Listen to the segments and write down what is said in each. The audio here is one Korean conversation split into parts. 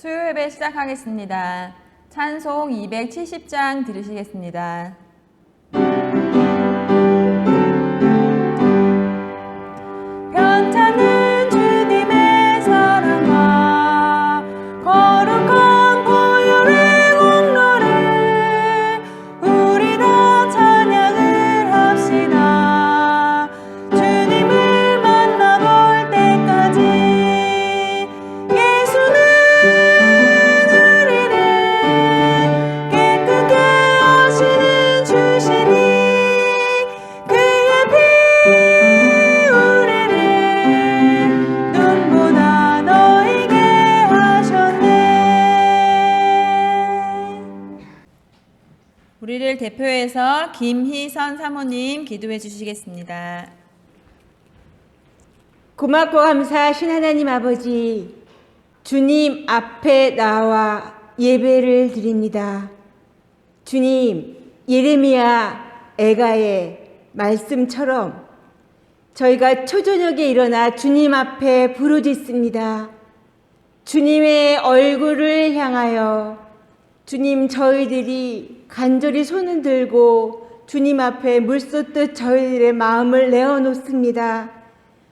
수요 예배 시작하겠습니다. 찬송 270장 들으시겠습니다. 편찮은 주님의 사랑과 거룩한 보혈의 공로를 우리 다 찬양을 합시다. 주님을 만나볼 때까지 예수는 우리를 깨끗게 하시는 주시니 그의 피 우리를 눈보다 너에게 하셨네. 우리를 대표해서 김희선 사모님 기도해 주시겠습니다. 고맙고 감사하신 하나님 아버지, 주님 앞에 나와 예배를 드립니다. 주님, 예레미야 애가의 말씀처럼 저희가 초저녁에 일어나 주님 앞에 부르짖습니다. 주님의 얼굴을 향하여 주님, 저희들이 간절히 손을 들고 주님 앞에 물쏟듯 저희들의 마음을 내어놓습니다.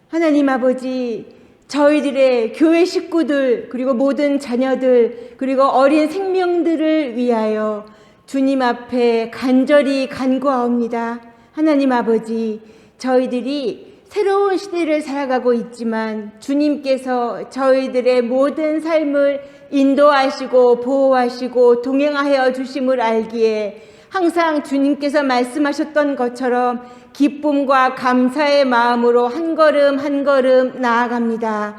하나님 아버지, 저희들의 교회 식구들, 그리고 모든 자녀들, 그리고 어린 생명들을 위하여 주님 앞에 간절히 간구하옵니다. 하나님 아버지, 저희들이 새로운 시대를 살아가고 있지만 주님께서 저희들의 모든 삶을 인도하시고 보호하시고 동행하여 주심을 알기에 항상 주님께서 말씀하셨던 것처럼 기쁨과 감사의 마음으로 한 걸음 한 걸음 나아갑니다.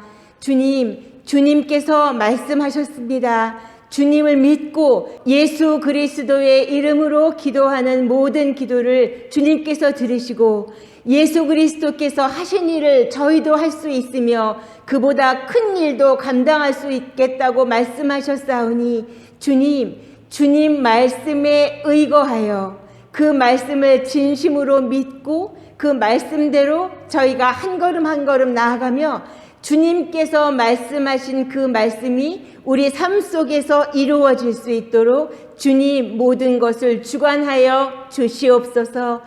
주님께서 말씀하셨습니다. 주님을 믿고 예수 그리스도의 이름으로 기도하는 모든 기도를 주님께서 들으시고 예수 그리스도께서 하신 일을 저희도 할 수 있으며 그보다 큰 일도 감당할 수 있겠다고 말씀하셨사오니 주님 말씀에 의거하여 그 말씀을 진심으로 믿고 그 말씀대로 저희가 한 걸음 한 걸음 나아가며 주님께서 말씀하신 그 말씀이 우리 삶 속에서 이루어질 수 있도록 주님 모든 것을 주관하여 주시옵소서.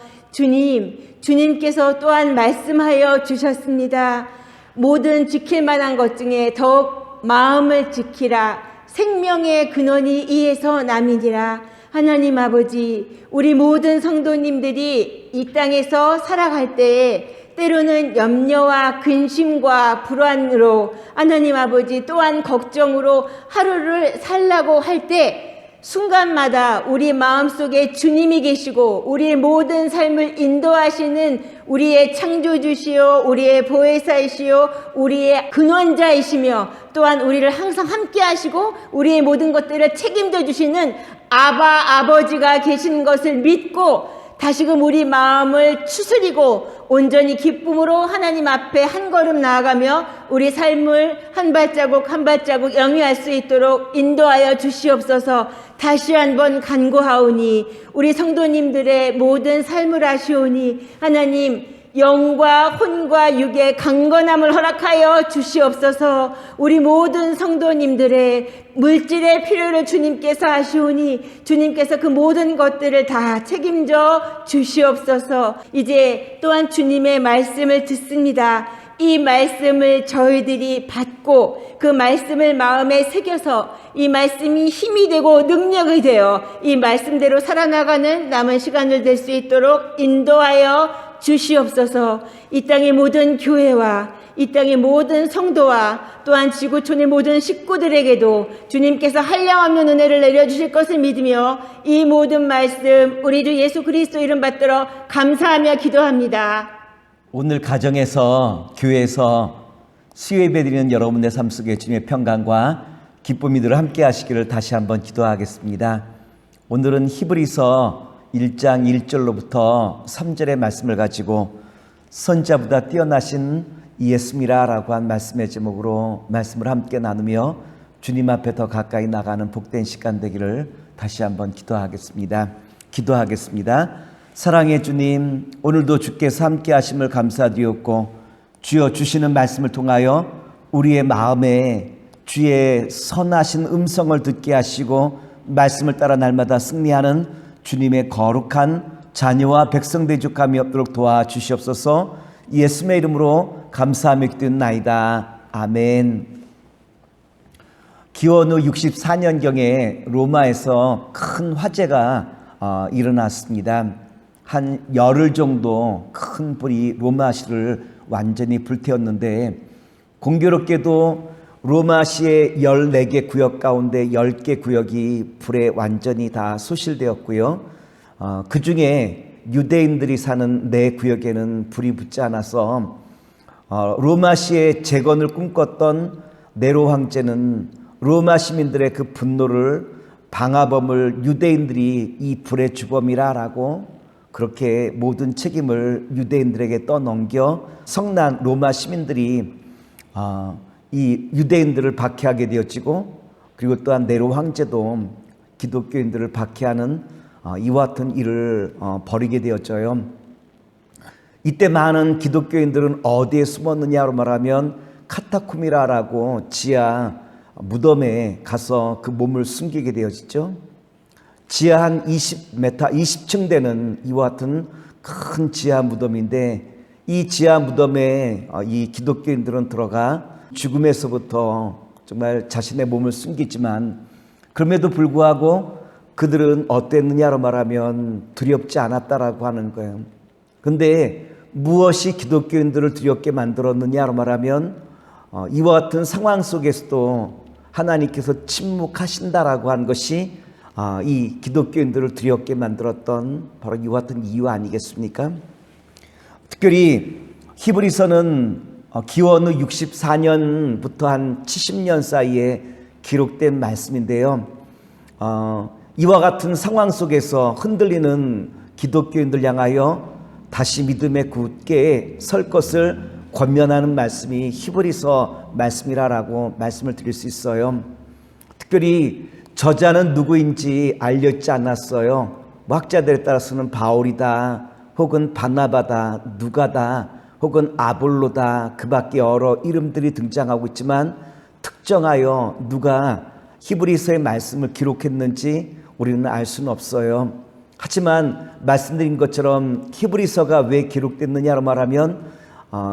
주님께서 또한 말씀하여 주셨습니다. 모든 지킬 만한 것 중에 더욱 마음을 지키라. 생명의 근원이 이에서 남이니라. 하나님 아버지, 우리 모든 성도님들이 이 땅에서 살아갈 때에 때로는 염려와 근심과 불안으로 하나님 아버지 또한 걱정으로 하루를 살라고 할 때 순간마다 우리 마음속에 주님이 계시고 우리의 모든 삶을 인도하시는 우리의 창조주시오, 우리의 보혜사이시오, 우리의 근원자이시며 또한 우리를 항상 함께 하시고 우리의 모든 것들을 책임져 주시는 아버지가 계신 것을 믿고 다시금 우리 마음을 추스리고 온전히 기쁨으로 하나님 앞에 한 걸음 나아가며 우리 삶을 한 발자국 한 발자국 영위할 수 있도록 인도하여 주시옵소서. 다시 한번 간구하오니 우리 성도님들의 모든 삶을 아시오니 하나님 영과 혼과 육의 강건함을 허락하여 주시옵소서. 우리 모든 성도님들의 물질의 필요를 주님께서 아시오니 주님께서 그 모든 것들을 다 책임져 주시옵소서. 이제 또한 주님의 말씀을 듣습니다. 이 말씀을 저희들이 받고 그 말씀을 마음에 새겨서 이 말씀이 힘이 되고 능력이 되어 이 말씀대로 살아나가는 남은 시간을 될 수 있도록 인도하여 주시옵소서. 이 땅의 모든 교회와 이 땅의 모든 성도와 또한 지구촌의 모든 식구들에게도 주님께서 한량없는 은혜를 내려주실 것을 믿으며 이 모든 말씀 우리 주 예수 그리스도 이름 받들어 감사하며 기도합니다. 오늘 가정에서 교회에서 수요예배 드리는 여러분의 삶 속에 주님의 평강과 기쁨이 늘 함께 하시기를 다시 한번 기도하겠습니다. 오늘은 히브리서 1장 1절로부터 3절의 말씀을 가지고 선자보다 뛰어나신 예수미라라고 한 말씀의 제목으로 말씀을 함께 나누며 주님 앞에 더 가까이 나가는 복된 시간 되기를 다시 한번 기도하겠습니다. 사랑의 주님, 오늘도 주께서 함께 하심을 감사드리옵고 주여 주시는 말씀을 통하여 우리의 마음에 주의 선하신 음성을 듣게 하시고 말씀을 따라 날마다 승리하는 주님의 거룩한 자녀와 백성 되죽함이 없도록 도와주시옵소서. 예수의 이름으로 감사하며 기도했나이다. 아멘. 기원 후 64년경에 로마에서 큰 화재가 일어났습니다. 한 열흘 정도 큰 불이 로마시를 완전히 불태웠는데, 공교롭게도 로마시의 14개 구역 가운데 10개 구역이 불에 완전히 다 소실되었고요. 그 중에 유대인들이 사는 4구역에는 불이 붙지 않아서 로마시의 재건을 꿈꿨던 네로 황제는 로마 시민들의 그 분노를 방화범을 유대인들이 이 불의 주범이라라고 그렇게 모든 책임을 유대인들에게 떠넘겨 성난 로마 시민들이 이 유대인들을 박해하게 되어지고, 그리고 또한 네로 황제도 기독교인들을 박해하는 이와 같은 일을 벌이게 되었죠. 이때 많은 기독교인들은 어디에 숨었느냐로 말하면 카타콤이라고 지하 무덤에 가서 그 몸을 숨기게 되어지죠. 지하 한 20m, 20층 되는 이와 같은 큰 지하 무덤인데, 이 지하 무덤에 이 기독교인들은 들어가 죽음에서부터 정말 자신의 몸을 숨기지만, 그럼에도 불구하고 그들은 어땠느냐로 말하면 두렵지 않았다라고 하는 거예요. 근데 무엇이 기독교인들을 두렵게 만들었느냐로 말하면 이와 같은 상황 속에서도 하나님께서 침묵하신다라고 하는 것이 이 기독교인들을 두렵게 만들었던 바로 이와 같은 이유 아니겠습니까? 특별히 히브리서는 기원 후 64년부터 한 70년 사이에 기록된 말씀인데요. 이와 같은 상황 속에서 흔들리는 기독교인들 향하여 다시 믿음에 굳게 설 것을 권면하는 말씀이 히브리서 말씀이라고 말씀을 드릴 수 있어요. 특별히 저자는 누구인지 알려지지 않았어요. 학자들에 따라서는 바울이다, 혹은 바나바다, 누가다, 혹은 아볼로다, 그 밖에 여러 이름들이 등장하고 있지만 특정하여 누가 히브리서의 말씀을 기록했는지 우리는 알 수는 없어요. 하지만 말씀드린 것처럼 히브리서가 왜 기록됐느냐로 말하면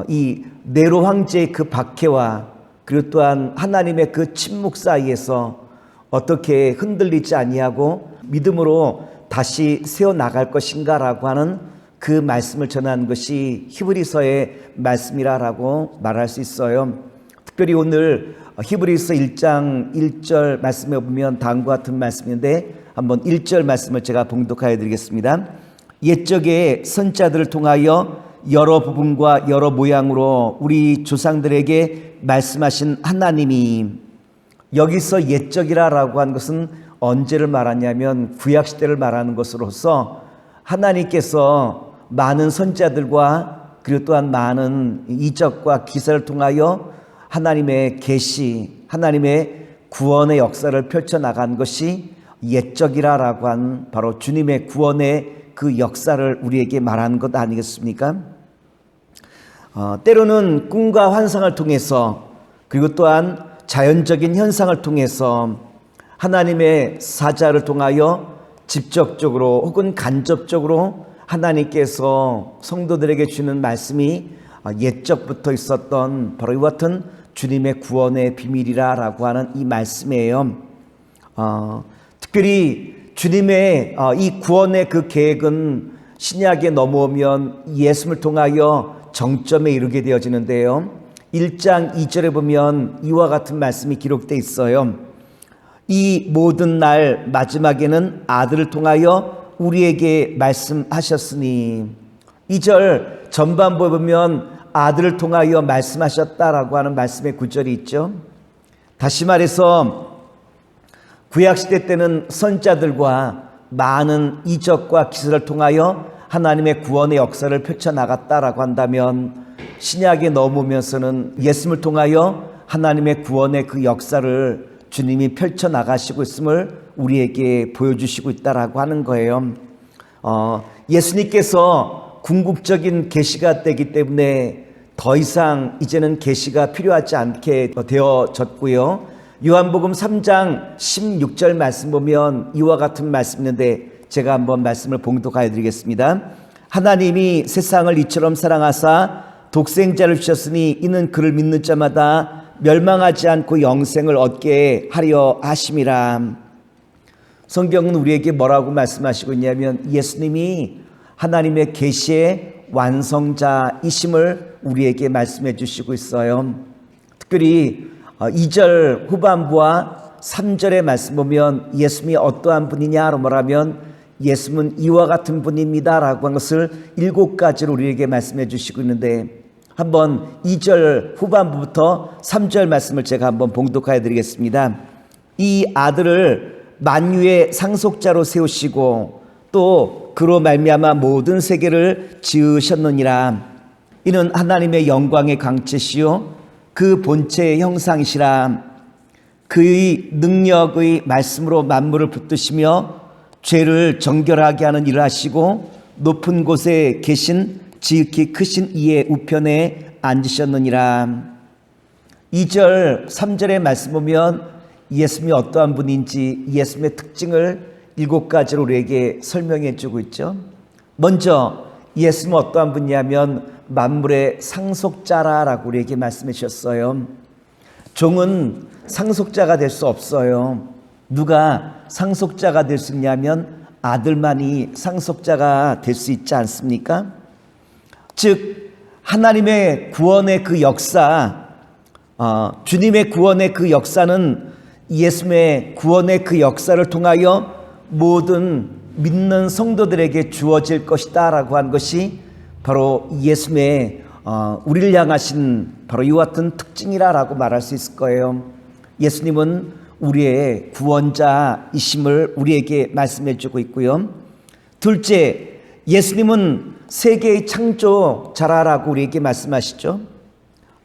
이 네로 황제의 그 박해와 그리고 또한 하나님의 그 침묵 사이에서 어떻게 흔들리지 아니하고 믿음으로 다시 세워나갈 것인가라고 하는 그 말씀을 전하는 것이 히브리서의 말씀이라고 말할 수 있어요. 특별히 오늘 히브리서 1장 1절 말씀에 보면 다음과 같은 말씀인데, 한번 1절 말씀을 제가 봉독하여 드리겠습니다. 옛적의 선자들을 통하여 여러 부분과 여러 모양으로 우리 조상들에게 말씀하신 하나님이, 여기서 옛적이라고 하는 것은 언제를 말하냐면 구약시대를 말하는 것으로서 하나님께서 많은 선자들과 그리고 또한 많은 이적과 기사를 통하여 하나님의 계시, 하나님의 구원의 역사를 펼쳐나간 것이 옛적이라고 한 바로 주님의 구원의 그 역사를 우리에게 말하는 것 아니겠습니까? 때로는 꿈과 환상을 통해서 그리고 또한 자연적인 현상을 통해서 하나님의 사자를 통하여 직접적으로 혹은 간접적으로 하나님께서 성도들에게 주는 말씀이 옛적부터 있었던 바로 이와 같은 주님의 구원의 비밀이라고 하는 이 말씀이에요. 특별히 주님의 이 구원의 그 계획은 신약에 넘어오면 예수를 통하여 정점에 이르게 되어지는데요. 1장 2절에 보면 이와 같은 말씀이 기록되어 있어요. 이 모든 날 마지막에는 아들을 통하여 우리에게 말씀하셨으니, 2절 전반부에 보면 아들을 통하여 말씀하셨다라고 하는 말씀의 구절이 있죠. 다시 말해서 구약시대 때는 선자들과 많은 이적과 기사를 통하여 하나님의 구원의 역사를 펼쳐나갔다라고 한다면, 신약에 넘으면서는 예수를 통하여 하나님의 구원의 그 역사를 주님이 펼쳐나가시고 있음을 우리에게 보여주시고 있다라고 하는 거예요. 예수님께서 궁극적인 계시가 되기 때문에 더 이상 이제는 계시가 필요하지 않게 되어졌고요. 요한복음 3장 16절 말씀 보면 이와 같은 말씀 있는데 제가 한번 말씀을 봉독하여 드리겠습니다. 하나님이 세상을 이처럼 사랑하사 독생자를 주셨으니 이는 그를 믿는 자마다 멸망하지 않고 영생을 얻게 하려 하심이라. 성경은 우리에게 뭐라고 말씀하시고 있냐면 예수님이 하나님의 계시의 완성자이심을 우리에게 말씀해 주시고 있어요. 특별히 2절 후반부와 3절의 말씀 보면 예수님이 어떠한 분이냐로 말하면 예수님은 이와 같은 분입니다 라고 한 것을 7가지로 우리에게 말씀해 주시고 있는데 한번 2절 후반부부터 3절 말씀을 제가 한번 봉독하여 드리겠습니다. 이 아들을 만유의 상속자로 세우시고 또 그로 말미암아 모든 세계를 지으셨느니라. 이는 하나님의 영광의 강체시요 그 본체의 형상이시라. 그의 능력의 말씀으로 만물을 붙드시며 죄를 정결하게 하는 일을 하시고 높은 곳에 계신 지극히 크신 이의 우편에 앉으셨느니라. 2절 3절의 말씀 보면 예수님이 어떠한 분인지 예수님의 특징을 7가지로 우리에게 설명해 주고 있죠. 먼저 예수님은 어떠한 분이냐면 만물의 상속자라고 우리에게 말씀해 주셨어요. 종은 상속자가 될 수 없어요. 누가 상속자가 될 수 있냐면 아들만이 상속자가 될 수 있지 않습니까? 즉 하나님의 구원의 그 역사, 주님의 구원의 그 역사는 예수님의 구원의 그 역사를 통하여 모든 믿는 성도들에게 주어질 것이다 라고 한 것이 바로 예수님의 우리를 향하신 바로 이와 같은 특징이라고 말할 수 있을 거예요. 예수님은 우리의 구원자이심을 우리에게 말씀해 주고 있고요. 둘째, 예수님은 세계의 창조자라고 우리에게 말씀하시죠.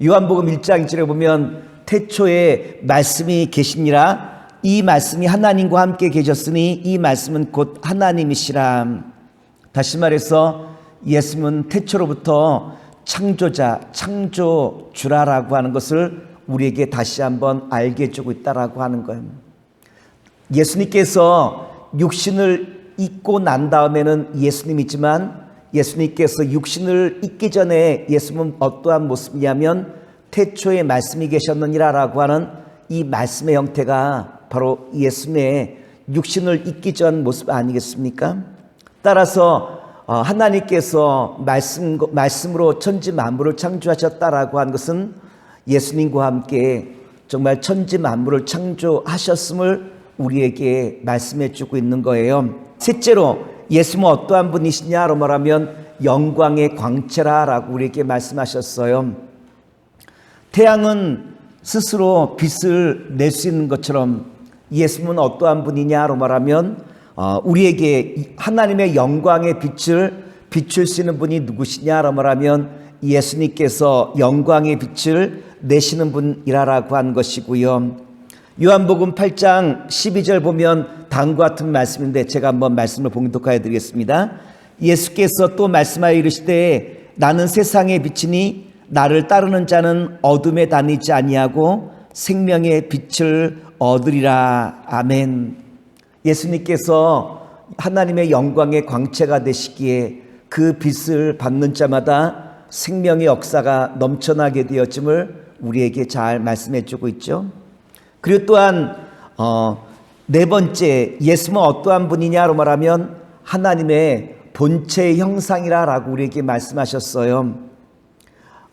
요한복음 1장 1절에 보면 태초에 말씀이 계시니라. 이 말씀이 하나님과 함께 계셨으니 이 말씀은 곧 하나님이시라. 다시 말해서 예수님은 태초로부터 창조자, 창조주라라고 하는 것을 우리에게 다시 한번 알게 해주고 있다라고 하는 거예요. 예수님께서 육신을 입고 난 다음에는 예수님이지만 예수님께서 육신을 입기 전에 예수님은 어떠한 모습이냐면 태초에 말씀이 계셨느니라라고 하는 이 말씀의 형태가 바로 예수님의 육신을 입기 전 모습 아니겠습니까? 따라서 하나님께서 말씀으로 천지 만물을 창조하셨다라고 한 것은 예수님과 함께 정말 천지 만물을 창조하셨음을 우리에게 말씀해 주고 있는 거예요. 셋째로 예수님은 어떠한 분이시냐로 말하면 영광의 광채라라고 우리에게 말씀하셨어요. 태양은 스스로 빛을 낼 수 있는 것처럼 예수님은 어떠한 분이냐로 말하면 우리에게 하나님의 영광의 빛을 비출 수 있는 분이 누구시냐로 말하면 예수님께서 영광의 빛을 내시는 분이라고 한 것이고요. 요한복음 8장 12절 보면 다음과 같은 말씀인데 제가 한번 말씀을 봉독하여 드리겠습니다. 예수께서 또 말씀하여 이르시되 나는 세상의 빛이니 나를 따르는 자는 어둠에 다니지 아니하고 생명의 빛을 얻으리라. 아멘. 예수님께서 하나님의 영광의 광채가 되시기에 그 빛을 받는 자마다 생명의 역사가 넘쳐나게 되었음을 우리에게 잘 말씀해 주고 있죠. 그리고 또한 네 번째, 예수님은 어떠한 분이냐로 말하면 하나님의 본체의 형상이라고 우리에게 말씀하셨어요.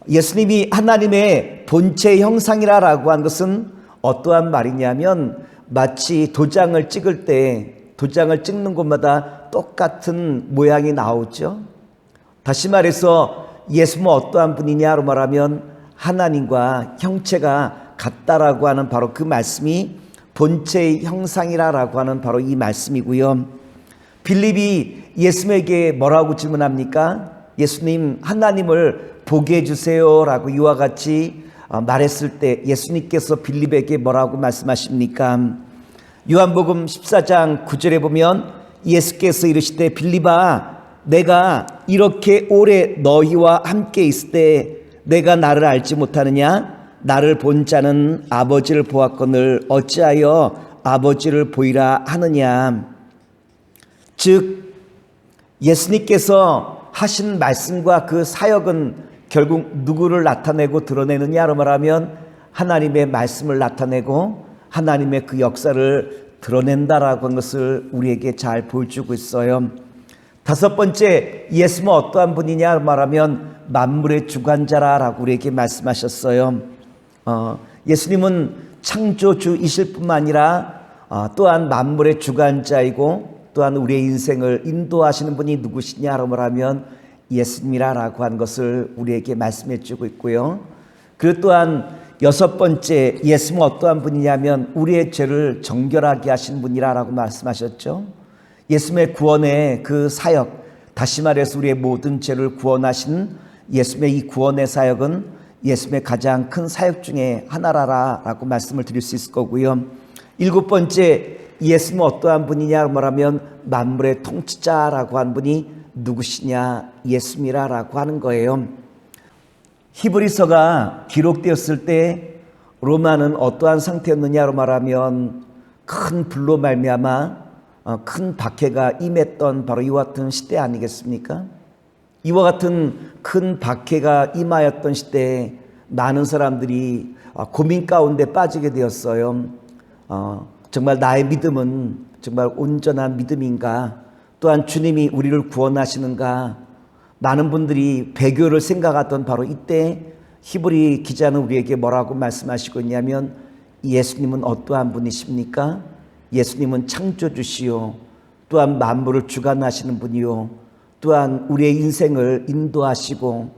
예수님이 하나님의 본체의 형상이라고 한 것은 어떠한 말이냐면 마치 도장을 찍을 때 도장을 찍는 곳마다 똑같은 모양이 나오죠. 다시 말해서 예수님은 어떠한 분이냐로 말하면 하나님과 형체가 같다라고 하는 바로 그 말씀이 본체의 형상이라고 하는 바로 이 말씀이고요. 빌립이 예수님에게 뭐라고 질문합니까? 예수님, 하나님을 보게 해주세요 라고 이와 같이 말했을 때 예수님께서 빌립에게 뭐라고 말씀하십니까? 요한복음 14장 9절에 보면 예수께서 이르시되 빌립아, 내가 이렇게 오래 너희와 함께 있을 때 내가 나를 알지 못하느냐? 나를 본 자는 아버지를 보았거늘 어찌하여 아버지를 보이라 하느냐. 즉 예수님께서 하신 말씀과 그 사역은 결국 누구를 나타내고 드러내느냐로 말하면 하나님의 말씀을 나타내고 하나님의 그 역사를 드러낸다라고 하는 것을 우리에게 잘 보여주고 있어요. 다섯 번째, 예수님은 어떠한 분이냐 말하면 만물의 주관자라고 우리에게 말씀하셨어요. 예수님은 창조주이실 뿐만 아니라 또한 만물의 주관자이고 또한 우리의 인생을 인도하시는 분이 누구시냐로 말하면 예수님이라고 하는 것을 우리에게 말씀해 주고 있고요. 그리고 또한 여섯 번째, 예수님은 어떠한 분이냐면 우리의 죄를 정결하게 하신 분이라고 말씀하셨죠. 예수님의 구원의 그 사역, 다시 말해서 우리의 모든 죄를 구원하신 예수님의 이 구원의 사역은 예수님의 가장 큰 사역 중에 하나라고 말씀을 드릴 수 있을 거고요. 일곱 번째, 예수님은 어떠한 분이냐 말하면 만물의 통치자라고 하는 분이 누구시냐, 예수님이라고 하는 거예요. 히브리서가 기록되었을 때 로마는 어떠한 상태였느냐로 말하면 큰 불로 말미암아 큰 박해가 임했던 바로 이와 같은 시대 아니겠습니까? 이와 같은 큰 박해가 임하였던 시대에 많은 사람들이 고민 가운데 빠지게 되었어요. 정말 나의 믿음은 정말 온전한 믿음인가? 또한 주님이 우리를 구원하시는가? 많은 분들이 배교를 생각하던 바로 이때 히브리 기자는 우리에게 뭐라고 말씀하시고 있냐면 예수님은 어떠한 분이십니까? 예수님은 창조주시요 또한 만물을 주관하시는 분이요 또한 우리의 인생을 인도하시고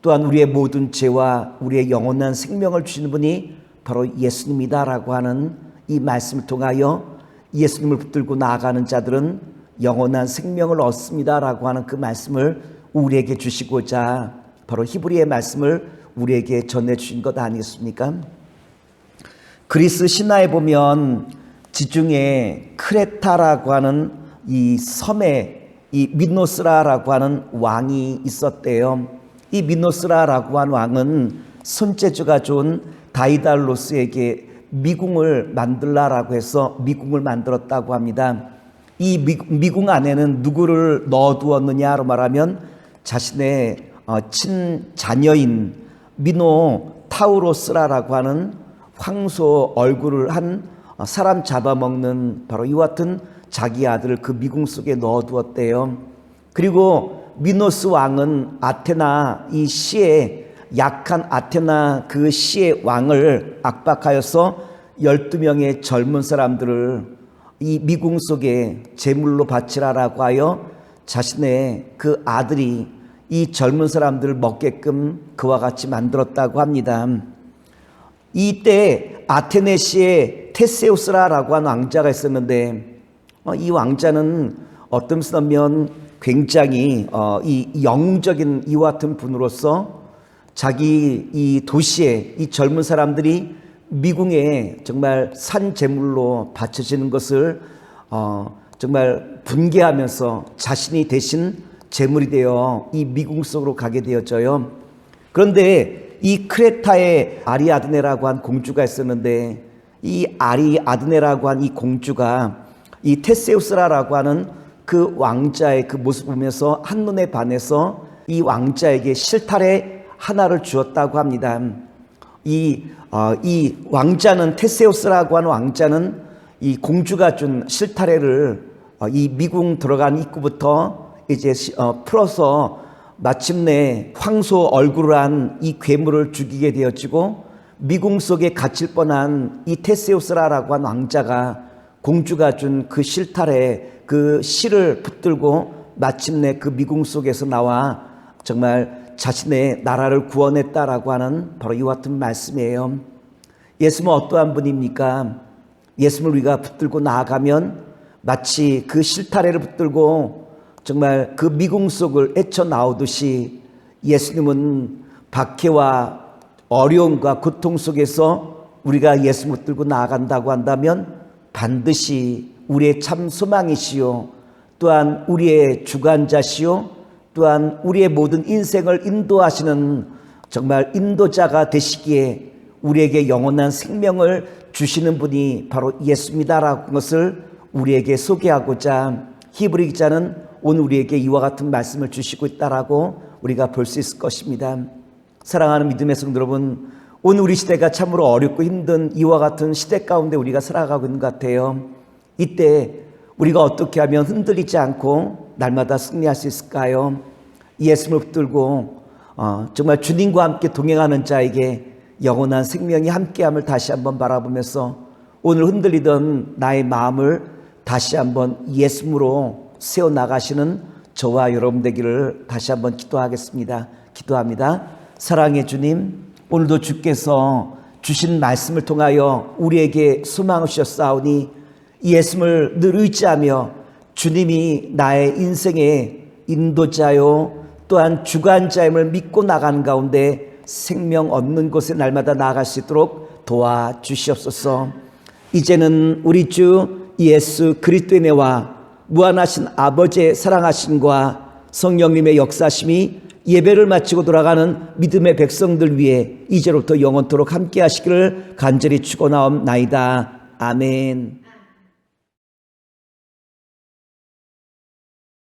또한 우리의 모든 죄와 우리의 영원한 생명을 주시는 분이 바로 예수님이다라고 하는 이 말씀을 통하여 예수님을 붙들고 나아가는 자들은 영원한 생명을 얻습니다라고 하는 그 말씀을 우리에게 주시고자 바로 히브리의 말씀을 우리에게 전해주신 것 아니겠습니까? 그리스 신화에 보면 지중해 크레타라고 하는 이 섬에 이 미노스라라고 하는 왕이 있었대요. 이 미노스라라고 하는 왕은 손재주가 좋은 다이달로스에게 미궁을 만들라라고 해서 미궁을 만들었다고 합니다. 이 미궁 안에는 누구를 넣어두었느냐로 말하면 자신의 친자녀인 미노타우로스라고 하는 황소 얼굴을 한 사람 잡아먹는 바로 이와 같은 자기 아들을 그 미궁 속에 넣어두었대요. 그리고 미노스 왕은 아테나 이 시의 약한 아테나 그 시의 왕을 압박하여서 12명의 젊은 사람들을 이 미궁 속에 제물로 바치라라고 하여 자신의 그 아들이 이 젊은 사람들을 먹게끔 그와 같이 만들었다고 합니다. 이때 아테네시에 테세우스라고 하는 왕자가 있었는데 이 왕자는 어떤 면에서 보면 굉장히 이 영웅적인 이와 같은 분으로서 자기 이 도시에 이 젊은 사람들이 미궁에 정말 산 제물로 바쳐지는 것을 정말 분개하면서 자신이 대신 제물이 되어 이 미궁 속으로 가게 되었죠. 그런데 이 크레타의 아리아드네라고 한 공주가 있었는데 이 아리아드네라고 한 이 공주가 이 테세우스라고 하는 그 왕자의 그 모습을 보면서 한눈에 반해서 이 왕자에게 실타래 하나를 주었다고 합니다. 이 왕자는 테세우스라고 하는 왕자는 이 공주가 준 실타래를 이 미궁 들어간 입구부터 이제 풀어서 마침내 황소 얼굴을 한 이 괴물을 죽이게 되어지고 미궁 속에 갇힐 뻔한 이 테세우스라고 한 왕자가 공주가 준 그 실타래 그 실을 붙들고 마침내 그 미궁 속에서 나와 정말 자신의 나라를 구원했다라고 하는 바로 이와 같은 말씀이에요. 예수님은 어떠한 분입니까? 예수님을 우리가 붙들고 나아가면 마치 그 실타래를 붙들고 정말 그 미궁 속을 헤쳐나오듯이 예수님은 박해와 어려움과 고통 속에서 우리가 예수님을 붙들고 나아간다고 한다면 반드시 우리의 참 소망이시요 또한 우리의 주관자시요 또한 우리의 모든 인생을 인도하시는 정말 인도자가 되시기에 우리에게 영원한 생명을 주시는 분이 바로 예수입니다라는 것을 우리에게 소개하고자 히브리 기자는 오늘 우리에게 이와 같은 말씀을 주시고 있다라고 우리가 볼 수 있을 것입니다. 사랑하는 믿음의 성도 여러분, 오늘 우리 시대가 참으로 어렵고 힘든 이와 같은 시대 가운데 우리가 살아가고 있는 것 같아요. 이때 우리가 어떻게 하면 흔들리지 않고 날마다 승리할 수 있을까요? 예수를 붙들고 정말 주님과 함께 동행하는 자에게 영원한 생명이 함께함을 다시 한번 바라보면서 오늘 흔들리던 나의 마음을 다시 한번 예수로 세워나가시는 저와 여러분 되기를 다시 한번 기도하겠습니다. 기도합니다. 사랑의 주님, 오늘도 주께서 주신 말씀을 통하여 우리에게 소망을 주셨사오니 예수를 늘 의지하며 주님이 나의 인생의 인도자요 또한 주관자임을 믿고 나가는 가운데 생명 얻는 곳에 날마다 나아갈 수 있도록 도와주시옵소서. 이제는 우리 주 예수 그리스도의 은혜와 무한하신 아버지의 사랑하심과 성령님의 역사심이 예배를 마치고 돌아가는 믿음의 백성들 위해 이제로부터 영원토록 함께 하시기를 간절히 축원하옵나이다. 아멘.